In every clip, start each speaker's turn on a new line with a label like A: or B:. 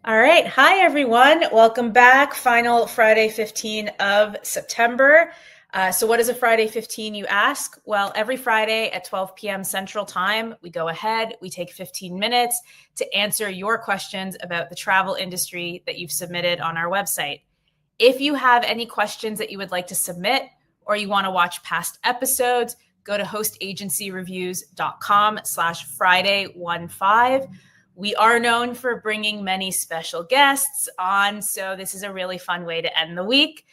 A: All right. Hi, everyone. Welcome back. Final Friday 15 of September. So what is a Friday 15, you ask? Well, every Friday at 12 p.m. Central Time, we go ahead, we take 15 minutes to answer your questions about the travel industry that you've submitted on our website. If you have any questions that you would like to submit or you want to watch past episodes, go to hostagencyreviews.com/Friday15. We are known for bringing many special guests on, so this is a really fun way to end the week.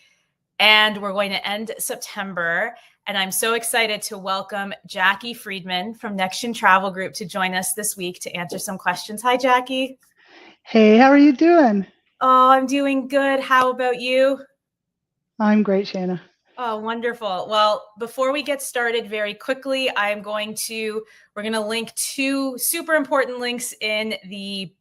A: And we're going to end September. And I'm so excited to welcome Jackie Friedman from Nexion Travel Group to join us this week to answer some questions. Hi, Jackie.
B: Hey, how are you doing?
A: Oh, I'm doing good. How about you?
B: I'm great, Shayna.
A: Oh, wonderful. Well, before we get started very quickly, we're going to link two super important links in the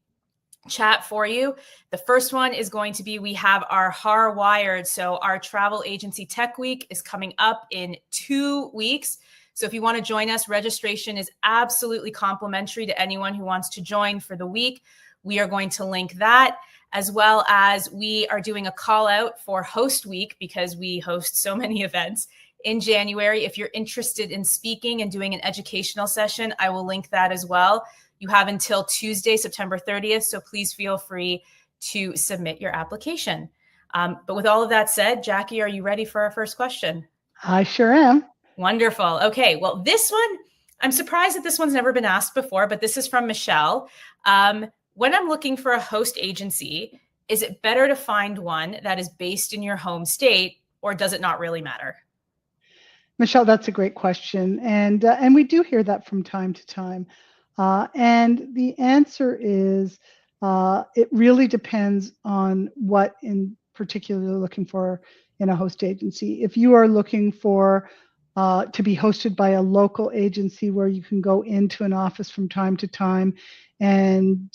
A: chat for you. The first one is going to be, we have our Hardwired. So our travel agency tech week is coming up in 2 weeks. So if you want to join us, registration is absolutely complimentary to anyone who wants to join for the week. We are going to link that, as well as we are doing a call out for Host Week because we host so many events in January. If you're interested in speaking and doing an educational session, I will link that as well. You have until Tuesday, September 30th, so please feel free to submit your application. But with all of that said, Jackie, are you ready for our first question?
B: I sure am.
A: Wonderful. Okay, well, this one, I'm surprised that this one's never been asked before, but this is from Michelle. When I'm looking for a host agency, is it better to find one that is based in your home state, or does it not really matter?
B: Michelle, that's a great question. And we do hear that from time to time. And the answer is it really depends on what in particular you're looking for in a host agency. If you are looking for to be hosted by a local agency where you can go into an office from time to time and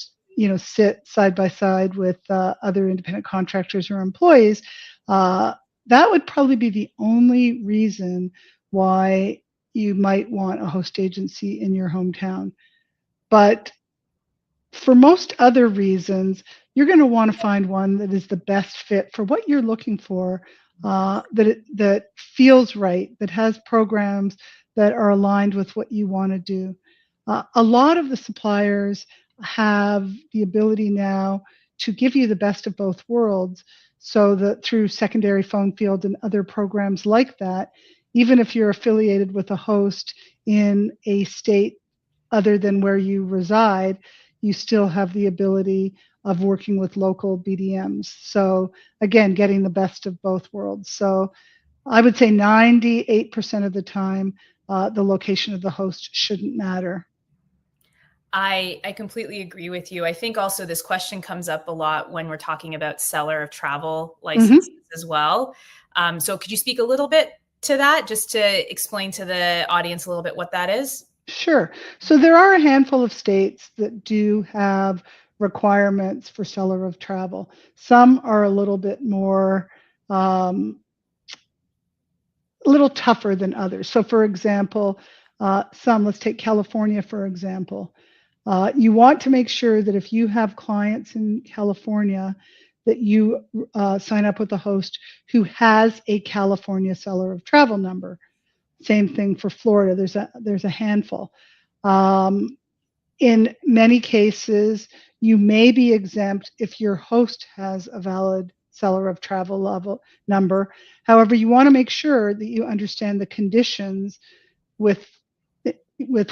B: sit side by side with other independent contractors or employees, that would probably be the only reason why you might want a host agency in your hometown. But for most other reasons, you're going to want to find one that is the best fit for what you're looking for, that feels right, that has programs that are aligned with what you want to do. A lot of the suppliers have the ability now to give you the best of both worlds, so that through secondary phone field and other programs like that, even if you're affiliated with a host in a state other than where you reside, you still have the ability of working with local BDMs. So again, getting the best of both worlds. So I would say 98% of the time, the location of the host shouldn't matter.
A: I completely agree with you. I think also this question comes up a lot when we're talking about seller of travel licenses as well. So could you speak a little bit to that, just to explain to the audience a little bit what that is?
B: Sure. So there are a handful of states that do have requirements for seller of travel. Some are a little bit more, a little tougher than others. So for example, let's take California, for example. You want to make sure that if you have clients in California, that you sign up with a host who has a California seller of travel number. Same thing for Florida. There's a handful. In many cases, you may be exempt if your host has a valid seller of travel level number. However, you want to make sure that you understand the conditions with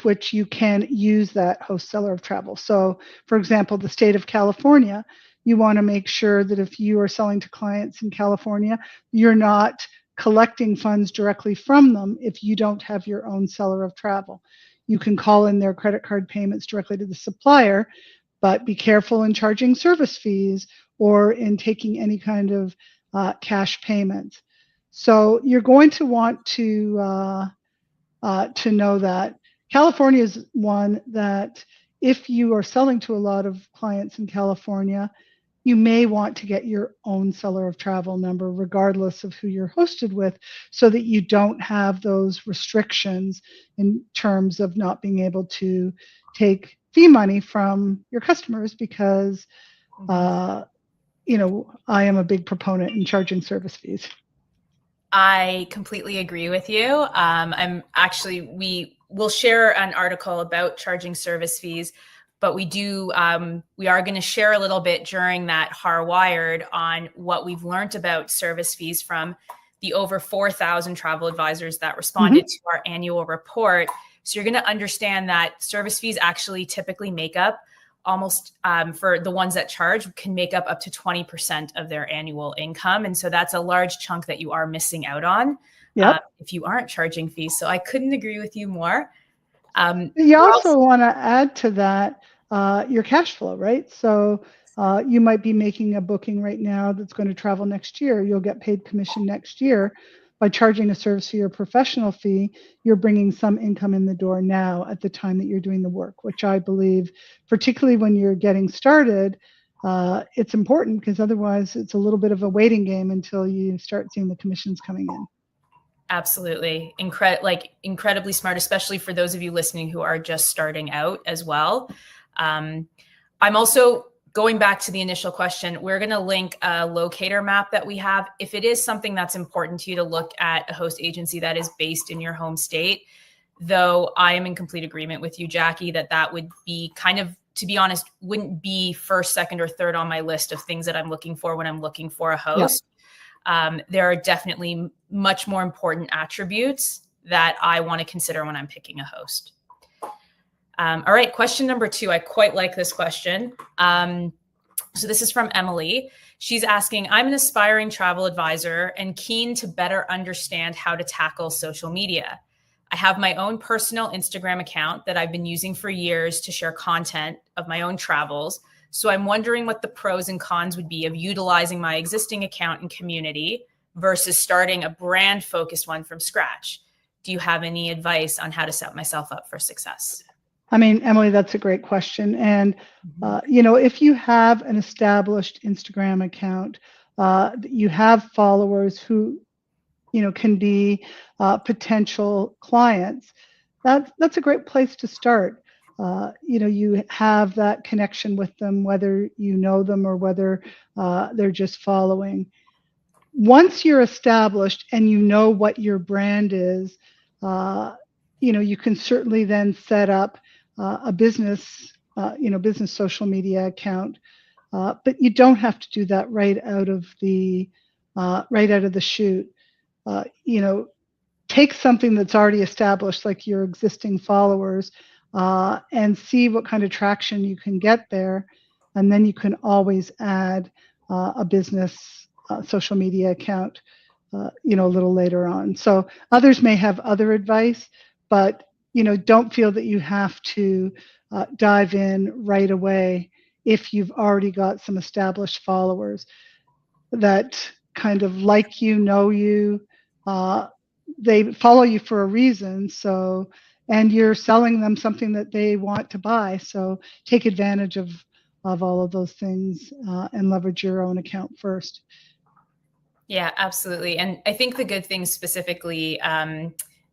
B: which you can use that host seller of travel. So, for example, the state of California, you want to make sure that if you are selling to clients in California, you're not collecting funds directly from them if you don't have your own seller of travel. You can call in their credit card payments directly to the supplier, but be careful in charging service fees or in taking any kind of cash payment. So you're going to want to know that. California is one that if you are selling to a lot of clients in California, you may want to get your own seller of travel number, regardless of who you're hosted with, so that you don't have those restrictions in terms of not being able to take fee money from your customers, because I am a big proponent in charging service fees.
A: I completely agree with you. We will share an article about charging service fees, but we are going to share a little bit during that Hardwired on what we've learned about service fees from the over 4,000 travel advisors that responded to our annual report. So you're going to understand that service fees actually typically make up almost for the ones that charge can make up to 20% of their annual income. And so that's a large chunk that you are missing out on if you aren't charging fees. So I couldn't agree with you more.
B: You also want to add to that your cash flow, right? So you might be making a booking right now that's going to travel next year. You'll get paid commission next year. By charging a service fee or professional fee, you're bringing some income in the door now at the time that you're doing the work, which I believe, particularly when you're getting started, it's important because otherwise it's a little bit of a waiting game until you start seeing the commissions coming in.
A: Absolutely. Incredibly smart, especially for those of you listening who are just starting out as well. I'm also going back to the initial question. We're going to link a locator map that we have. If it is something that's important to you to look at a host agency that is based in your home state, though I am in complete agreement with you, Jackie, that would be kind of, to be honest, wouldn't be first, second, or third on my list of things that I'm looking for when I'm looking for a host. Yep. There are definitely much more important attributes that I want to consider when I'm picking a host. All right, question number 2. I quite like this question. So this is from Emily. She's asking, I'm an aspiring travel advisor and keen to better understand how to tackle social media. I have my own personal Instagram account that I've been using for years to share content of my own travels. So I'm wondering what the pros and cons would be of utilizing my existing account and community versus starting a brand focused one from scratch. Do you have any advice on how to set myself up for success?
B: I mean, Emily, that's a great question. And, if you have an established Instagram account, you have followers who, can be potential clients, that's a great place to start. You have that connection with them, whether you know them or whether they're just following. Once you're established and you know what your brand is, you can certainly then set up a business, business social media account, but you don't have to do that right out of the chute. Take something that's already established, like your existing followers, and see what kind of traction you can get there, and then you can always add a business social media account, a little later on. So others may have other advice, but don't feel that you have to dive in right away if you've already got some established followers that kind of like you, know you, they follow you for a reason. So, and you're selling them something that they want to buy. So take advantage of all of those things and leverage your own account first.
A: Yeah, absolutely. And I think the good thing specifically,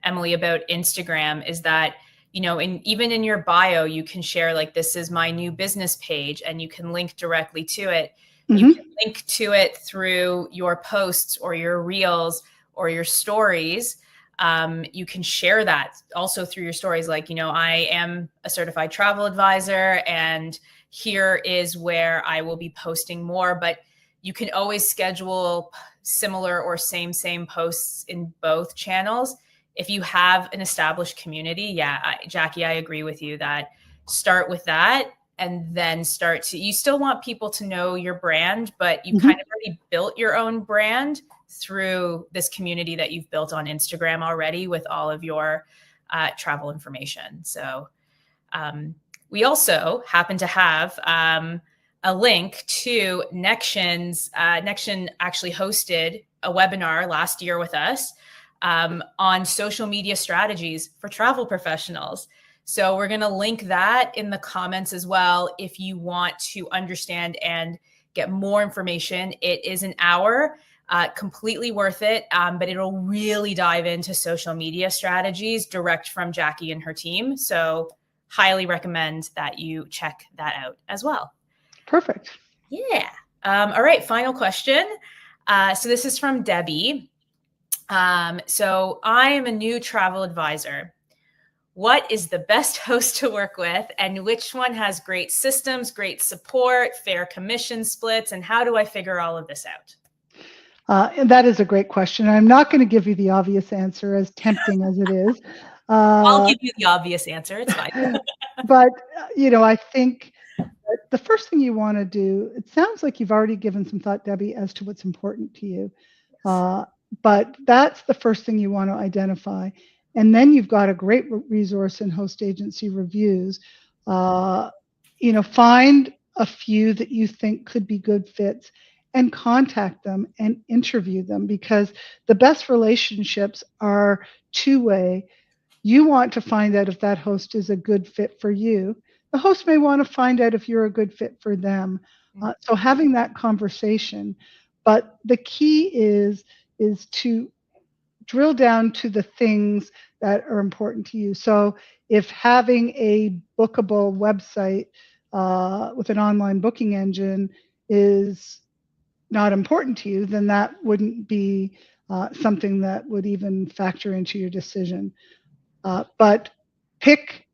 A: Emily, about Instagram is that, even in your bio, you can share like, this is my new business page, and you can link directly to it. Mm-hmm. You can link to it through your posts or your reels or your stories. You can share that also through your stories. Like, I am a certified travel advisor and here is where I will be posting more, but you can always schedule similar or same posts in both channels. If you have an established community, Jackie, I agree with you that start with that and then you still want people to know your brand, but you kind of already built your own brand through this community that you've built on Instagram already with all of your travel information. So we also happen to have a link to Nexion's. Nexion actually hosted a webinar last year with us on social media strategies for travel professionals. So we're going to link that in the comments as well if you want to understand and get more information. It is an hour, completely worth it, but it'll really dive into social media strategies direct from Jackie and her team. So highly recommend that you check that out as well.
B: Perfect.
A: Yeah. All right. Final question. So this is from Debbie. So I am a new travel advisor. What is the best host to work with, and which one has great systems, great support, fair commission splits, and how do I figure all of this out?
B: And that is a great question. I'm not going to give you the obvious answer, as tempting as it is.
A: I'll give you the obvious answer. It's fine.
B: But, I think the first thing you want to do, it sounds like you've already given some thought, Debbie, as to what's important to you. But that's the first thing you want to identify. And then you've got a great resource in host agency reviews. Find a few that you think could be good fits and contact them and interview them, because the best relationships are two-way. You want to find out if that host is a good fit for you. The host may want to find out if you're a good fit for them. So having that conversation, but the key is to drill down to the things that are important to you. So if having a bookable website with an online booking engine is not important to you, then that wouldn't be something that would even factor into your decision. But pick,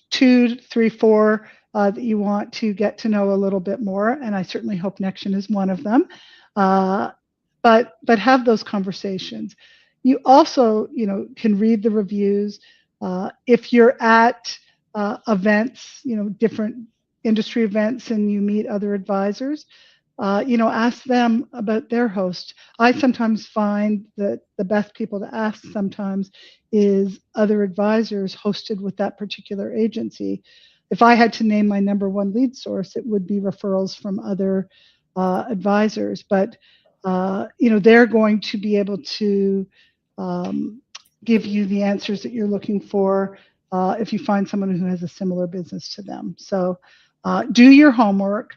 B: 2, 3, 4 that you want to get to know a little bit more, and I certainly hope Nexion is one of them. But have those conversations. You also, can read the reviews. If you're at events, different industry events, and you meet other advisors, ask them about their host. I sometimes find that the best people to ask sometimes is other advisors hosted with that particular agency. If I had to name my number one lead source, it would be referrals from other advisors. But they're going to be able to give you the answers that you're looking for if you find someone who has a similar business to them. So do your homework.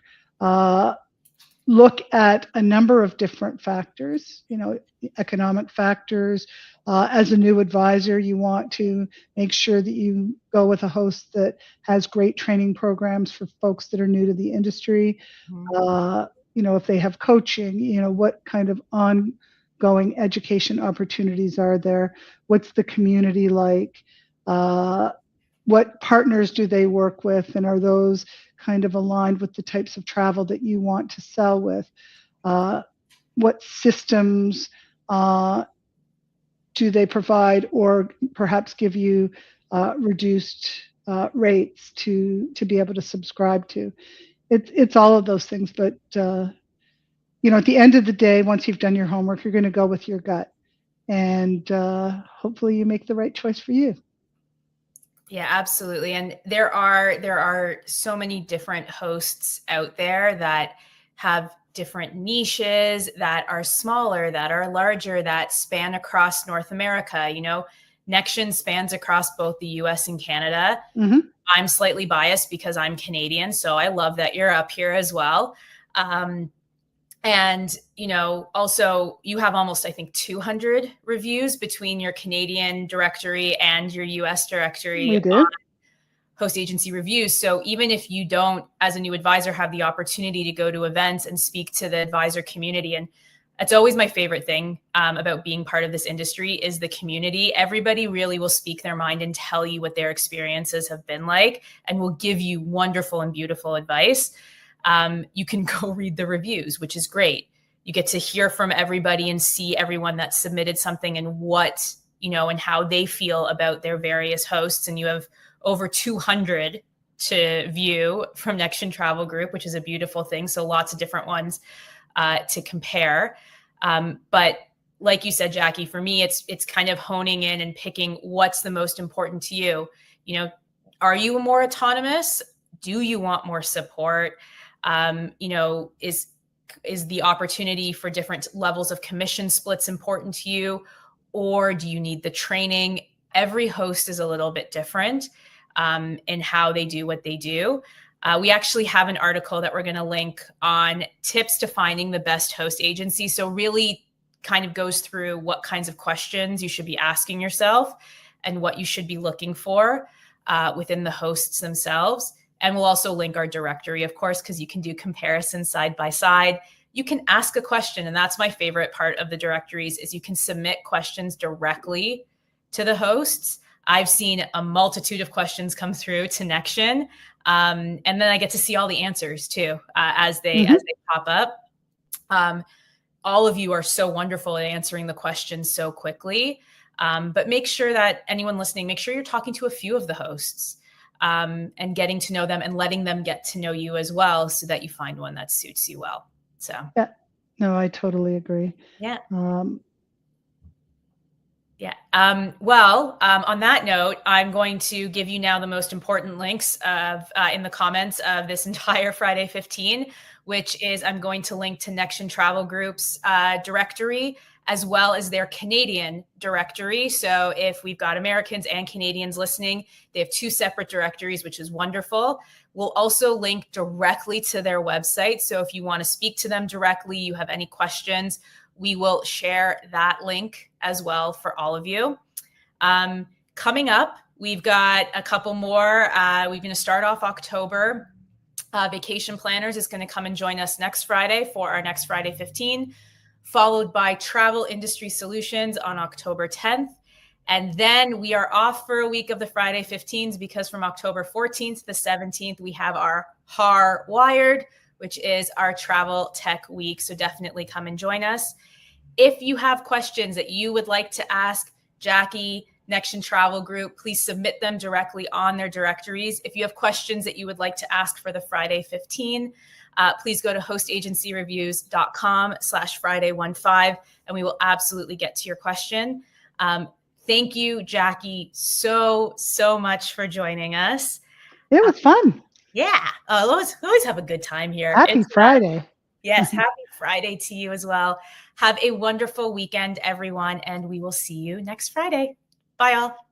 B: Look at a number of different factors, economic factors. As a new advisor, you want to make sure that you go with a host that has great training programs for folks that are new to the industry. If they have coaching, what kind of ongoing education opportunities are there? What's the community like? What partners do they work with, and are those kind of aligned with the types of travel that you want to sell with? What systems do they provide, or perhaps give you reduced rates to be able to subscribe to? It's all of those things, but at the end of the day, once you've done your homework, you're going to go with your gut, and hopefully you make the right choice for you.
A: Yeah, absolutely. And there are so many different hosts out there that have different niches, that are smaller, that are larger, that span across North America. Nexion spans across both the US and Canada.
B: Mm-hmm.
A: I'm slightly biased because I'm Canadian, so I love that you're up here as well. And, also you have almost, I think, 200 reviews between your Canadian directory and your US directory
B: We do.
A: on host agency reviews. So even if you don't, as a new advisor, have the opportunity to go to events and speak to the advisor community, and that's always my favorite thing about being part of this industry is the community. Everybody really will speak their mind and tell you what their experiences have been like, and will give you wonderful and beautiful advice. You can go read the reviews, which is great. You get to hear from everybody and see everyone that submitted something and what, and how they feel about their various hosts. And you have over 200 to view from Nexion Travel Group, which is a beautiful thing. So lots of different ones to compare. But like you said, Jackie, for me, it's kind of honing in and picking what's the most important to you. Are you more autonomous? Do you want more support? Is the opportunity for different levels of commission splits important to you, or do you need the training? Every host is a little bit different in how they do what they do. We actually have an article that we're going to link on tips to finding the best host agency. So really kind of goes through what kinds of questions you should be asking yourself and what you should be looking for within the hosts themselves. And we'll also link our directory, of course, because you can do comparisons side by side. You can ask a question, and that's my favorite part of the directories, is you can submit questions directly to the hosts. I've seen a multitude of questions come through to Nexion, and then I get to see all the answers too as they pop up. All of you are so wonderful at answering the questions so quickly, but make sure that anyone listening, make sure you're talking to a few of the hosts and getting to know them and letting them get to know you as well, so that you find one that suits you well. So
B: yeah, no, I totally agree.
A: Yeah. On that note, I'm going to give you now the most important links in the comments of this entire Friday 15, which is I'm going to link to Nexion Travel Group's directory, as well as their Canadian directory. So if we've got Americans and Canadians listening, they have two separate directories, which is wonderful. We'll also link directly to their website. So if you want to speak to them directly, you have any questions, we will share that link as well for all of you. Coming up, we've got a couple more. We're going to start off October. Vacation Planners is going to come and join us next Friday for our next Friday 15, followed by Travel Industry Solutions on October 10th. And then we are off for a week of the Friday 15s, because from October 14th to the 17th, we have our Hardwired, which is our travel tech week. So definitely come and join us. If you have questions that you would like to ask Jackie, Nexion Travel Group, please submit them directly on their directories. If you have questions that you would like to ask for the Friday 15, please go to hostagencyreviews.com/Friday15, and we will absolutely get to your question. Thank you, Jackie, so much for joining us.
B: It was fun.
A: Yeah, always have a good time here.
B: Happy Friday.
A: Yes, happy Friday to you as well. Have a wonderful weekend, everyone, and we will see you next Friday. Bye, all.